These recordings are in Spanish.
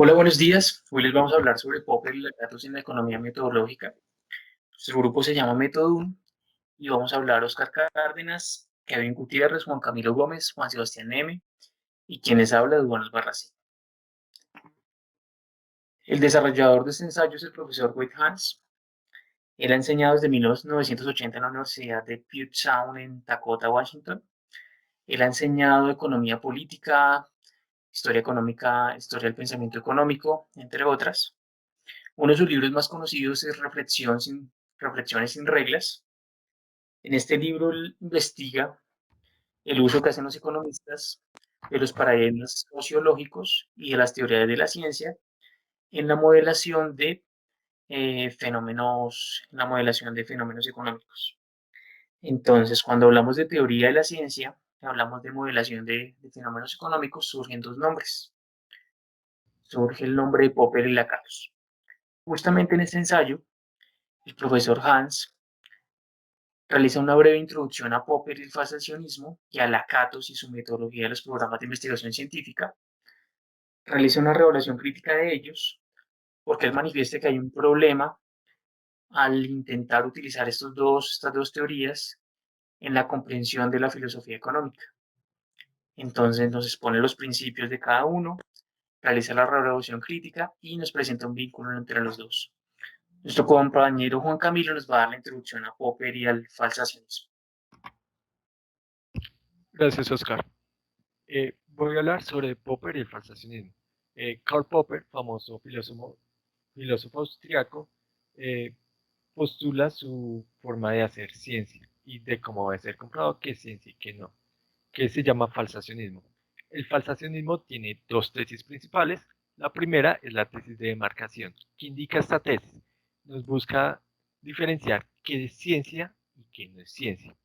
Hola, buenos días. Hoy les vamos a hablar sobre Popper y los datos en la economía metodológica. Nuestro grupo se llama Metodum y vamos a hablar Oscar Cárdenas, Kevin Gutiérrez, Juan Camilo Gómez, Juan Sebastián Neme y quienes habla Duan Albarracín. El desarrollador de este ensayo es el profesor Wade Hans. Él ha enseñado desde 1980 en la Universidad de Puget Sound en Tacota, Washington. Él ha enseñado economía política, historia económica, historia del pensamiento económico, entre otras. Uno de sus libros más conocidos es Reflexiones sin reglas. En este libro él investiga el uso que hacen los economistas de los paradigmas sociológicos y de las teorías de la ciencia en la modelación de fenómenos económicos. Entonces, cuando hablamos de teoría de la ciencia, hablamos de modelación de fenómenos económicos, surgen dos nombres. Surge el nombre de Popper y Lakatos. Justamente en este ensayo, el profesor Hans realiza una breve introducción a Popper y el fasciacionismo y a Lakatos y su metodología de los programas de investigación científica. Realiza una revelación crítica de ellos porque él manifiesta que hay un problema al intentar utilizar estas dos teorías en la comprensión de la filosofía económica. Entonces nos expone los principios de cada uno, realiza la revelación crítica y nos presenta un vínculo entre los dos. Nuestro compañero Juan Camilo nos va a dar la introducción a Popper y al falsacionismo. Gracias, Oscar. Voy a hablar sobre Popper y el falsacionismo. Karl Popper, famoso filósofo austriaco, eh, postula su forma de hacer ciencia y de cómo debe ser comprobado qué es ciencia y qué no, que se llama falsacionismo. El falsacionismo tiene dos tesis principales. La primera es la tesis de demarcación. ¿Qué indica esta tesis? Nos busca diferenciar qué es ciencia y qué no es ciencia.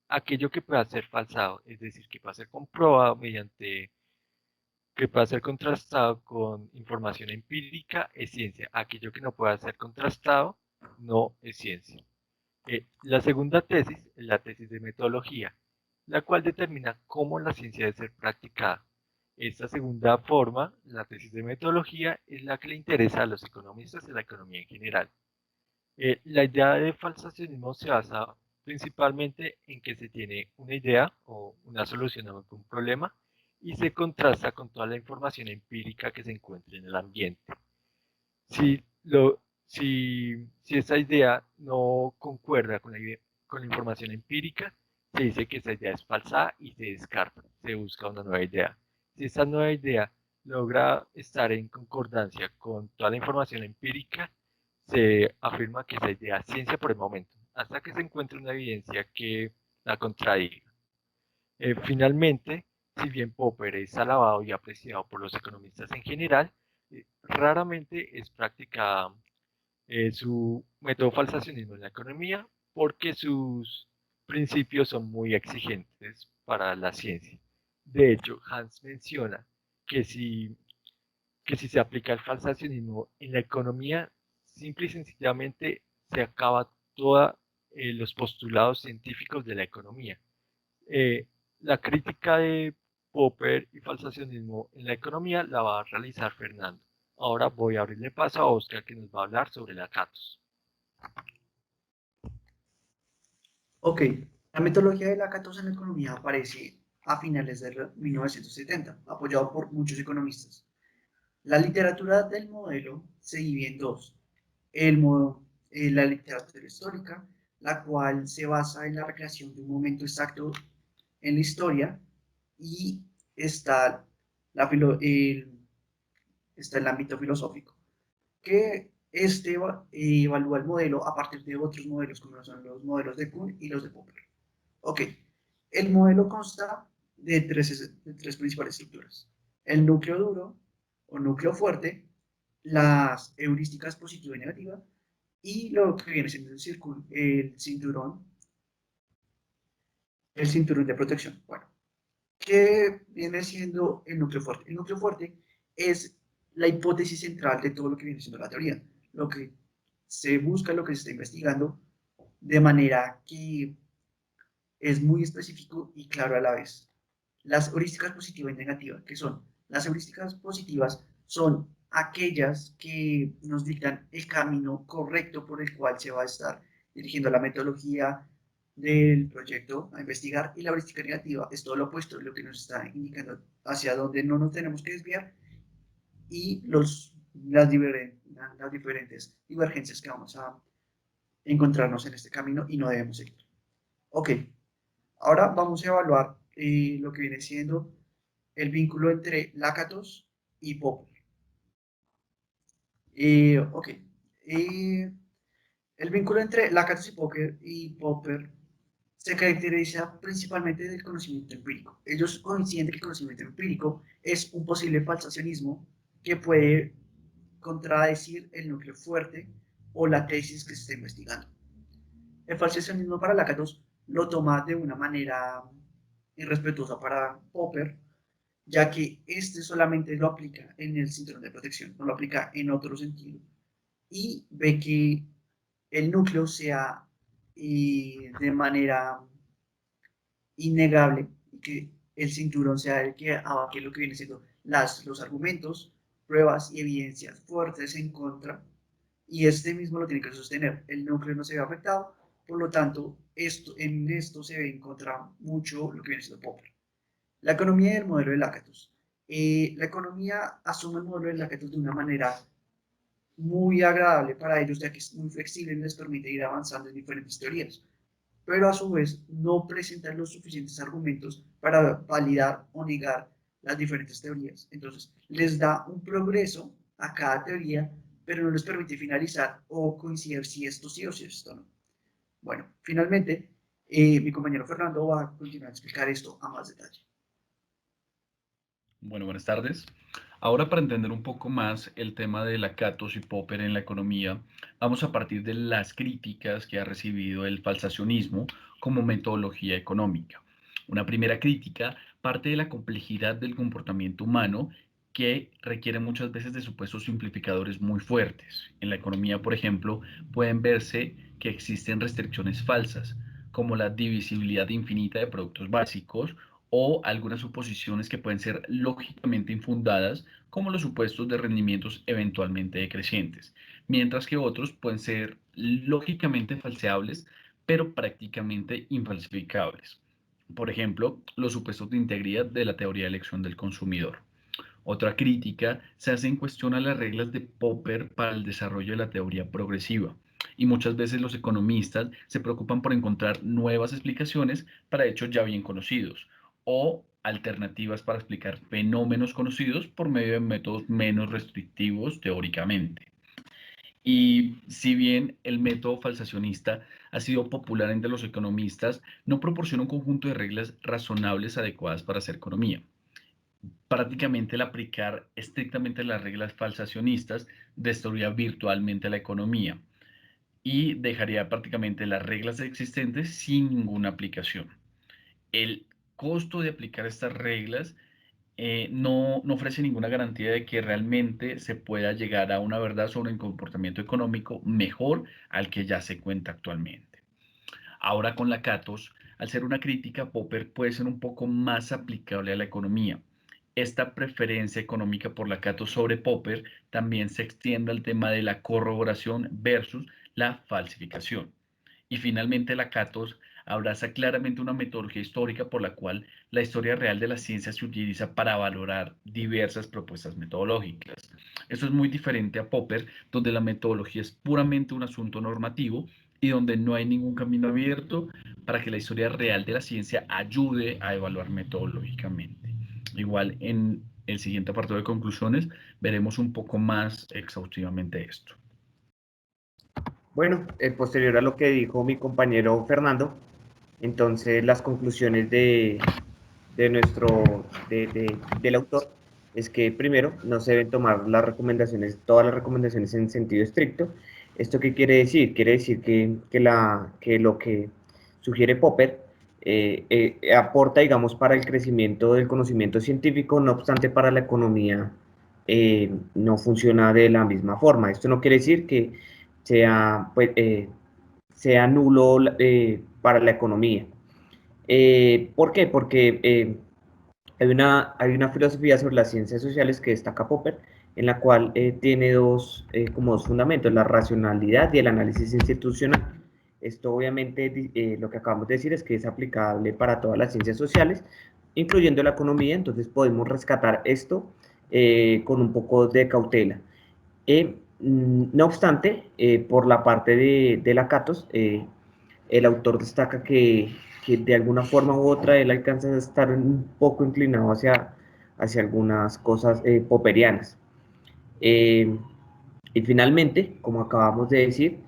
Aquello que pueda ser falsado, es decir, que pueda ser comprobado que pueda ser contrastado con información empírica, es ciencia. Aquello que no pueda ser contrastado, no es ciencia. La segunda tesis es la tesis de metodología, la cual determina cómo la ciencia debe ser practicada. Esta segunda forma, la tesis de metodología, es la que le interesa a los economistas y a la economía en general. La idea de falsacionismo se basa principalmente en que se tiene una idea o una solución a un problema y se contrasta con toda la información empírica que se encuentra en el ambiente. Si, si esa idea no concuerda con la información empírica, se dice que esa idea es falsa y se descarta, se busca una nueva idea. Si esa nueva idea logra estar en concordancia con toda la información empírica, se afirma que esa idea es ciencia por el momento, hasta que se encuentre una evidencia que la contradiga. Finalmente, si bien Popper es alabado y apreciado por los economistas en general, raramente es practicada su método falsacionismo en la economía porque sus principios son muy exigentes para la ciencia. De hecho, Hans menciona que si, que si se aplica el falsacionismo en la economía, simple y sencillamente se acaba todos los postulados científicos de la economía. Eh, la crítica de Popper y falsacionismo en la economía la va a realizar Fernando. Ahora voy a abrirle paso a Oscar que nos va a hablar sobre la Catos. Ok, la metodología de Lakatos en la economía aparece a finales de 1970, apoyado por muchos economistas. La literatura del modelo se divide en dos. La literatura histórica, la cual se basa en la recreación de un momento exacto en la historia, y está, está el ámbito filosófico, que evalúa el modelo a partir de otros modelos, como son los modelos de Kuhn y los de Popper. Ok, el modelo consta de tres principales estructuras. El núcleo duro o núcleo fuerte, las heurísticas positiva y negativa, y lo que viene siendo el cinturón de protección. Bueno, ¿qué viene siendo el núcleo fuerte? El núcleo fuerte es la hipótesis central de todo lo que viene siendo la teoría, lo que se busca, lo que se está investigando, de manera que es muy específico y claro a la vez. Las heurísticas positiva y negativa, que son las heurísticas positivas, son aquellas que nos dictan el camino correcto por el cual se va a estar dirigiendo la metodología del proyecto a investigar, y la heurística negativa es todo lo opuesto, lo que nos está indicando hacia dónde no nos tenemos que desviar y las diferentes divergencias que vamos a encontrarnos en este camino y no debemos seguir. Ok, ahora vamos a evaluar lo que viene siendo el vínculo entre Lakatos y Popper. Ok, el vínculo entre Lakatos y Popper se caracteriza principalmente del conocimiento empírico. Ellos coinciden que el conocimiento empírico es un posible falsacionismo que puede contradecir el núcleo fuerte o la tesis que se está investigando. El falsacionismo para Lakatos lo toma de una manera irrespetuosa para Popper, ya que este solamente lo aplica en el cinturón de protección, no lo aplica en otro sentido, y ve que el núcleo sea de manera innegable, y que el cinturón sea el que abarque lo que viene siendo los argumentos, pruebas y evidencias fuertes en contra, y este mismo lo tiene que sostener. El núcleo no se ve afectado, por lo tanto, en esto se ve en contra mucho lo que viene siendo Popper. La economía del modelo de Lakatos. La economía asume el modelo de Lakatos de una manera muy agradable para ellos, ya que es muy flexible y les permite ir avanzando en diferentes teorías, pero a su vez no presentan los suficientes argumentos para validar o negar las diferentes teorías. Entonces, les da un progreso a cada teoría, pero no les permite finalizar o coincidir si esto sí o si esto no. Bueno, finalmente, mi compañero Fernando va a continuar a explicar esto a más detalle. Bueno, buenas tardes. Ahora, para entender un poco más el tema de Lakatos y Popper en la economía, vamos a partir de las críticas que ha recibido el falsacionismo como metodología económica. Una primera crítica parte de la complejidad del comportamiento humano, que requiere muchas veces de supuestos simplificadores muy fuertes. En la economía, por ejemplo, pueden verse que existen restricciones falsas, como la divisibilidad infinita de productos básicos, o algunas suposiciones que pueden ser lógicamente infundadas, como los supuestos de rendimientos eventualmente decrecientes, mientras que otros pueden ser lógicamente falseables, pero prácticamente infalsificables. Por ejemplo, los supuestos de integridad de la teoría de elección del consumidor. Otra crítica se hace en cuestión a las reglas de Popper para el desarrollo de la teoría progresiva, y muchas veces los economistas se preocupan por encontrar nuevas explicaciones para hechos ya bien conocidos, o alternativas para explicar fenómenos conocidos por medio de métodos menos restrictivos teóricamente. Y si bien el método falsacionista ha sido popular entre los economistas, no proporciona un conjunto de reglas razonables adecuadas para hacer economía. Prácticamente el aplicar estrictamente las reglas falsacionistas destruiría virtualmente la economía y dejaría prácticamente las reglas existentes sin ninguna aplicación. El costo de aplicar estas reglas no ofrece ninguna garantía de que realmente se pueda llegar a una verdad sobre el comportamiento económico mejor al que ya se cuenta actualmente. Ahora, con la Catos, al ser una crítica, Popper puede ser un poco más aplicable a la economía. Esta preferencia económica por la Catos sobre Popper también se extiende al tema de la corroboración versus la falsificación. Y finalmente, la Catos abraza claramente una metodología histórica por la cual la historia real de la ciencia se utiliza para valorar diversas propuestas metodológicas. Esto es muy diferente a Popper, donde la metodología es puramente un asunto normativo y donde no hay ningún camino abierto para que la historia real de la ciencia ayude a evaluar metodológicamente. Igual en el siguiente apartado de conclusiones veremos un poco más exhaustivamente esto. Bueno, posterior a lo que dijo mi compañero Fernando, entonces las conclusiones del autor es que primero no se deben tomar todas las recomendaciones en sentido estricto. ¿Esto qué quiere decir? Quiere decir que lo que sugiere Popper aporta, digamos, para el crecimiento del conocimiento científico, no obstante para la economía no funciona de la misma forma. Esto no quiere decir que sea nulo para la economía. ¿Por qué? Porque hay una filosofía sobre las ciencias sociales que destaca Popper, en la cual tiene como dos fundamentos, la racionalidad y el análisis institucional. Esto obviamente lo que acabamos de decir es que es aplicable para todas las ciencias sociales, incluyendo la economía, entonces podemos rescatar esto con un poco de cautela. No obstante, por la parte de la Catos, el autor destaca que de alguna forma u otra él alcanza a estar un poco inclinado hacia algunas cosas popperianas. Y finalmente, como acabamos de decir,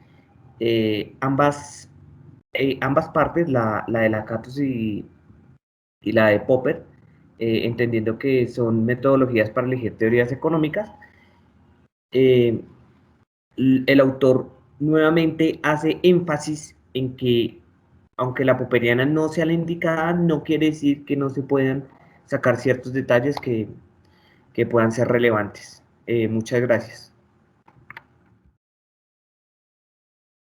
ambas partes, la de la Catos y la de Popper, entendiendo que son metodologías para elegir teorías económicas, el autor nuevamente hace énfasis en que aunque la popperiana no sea la indicada, no quiere decir que no se puedan sacar ciertos detalles que puedan ser relevantes. Muchas gracias.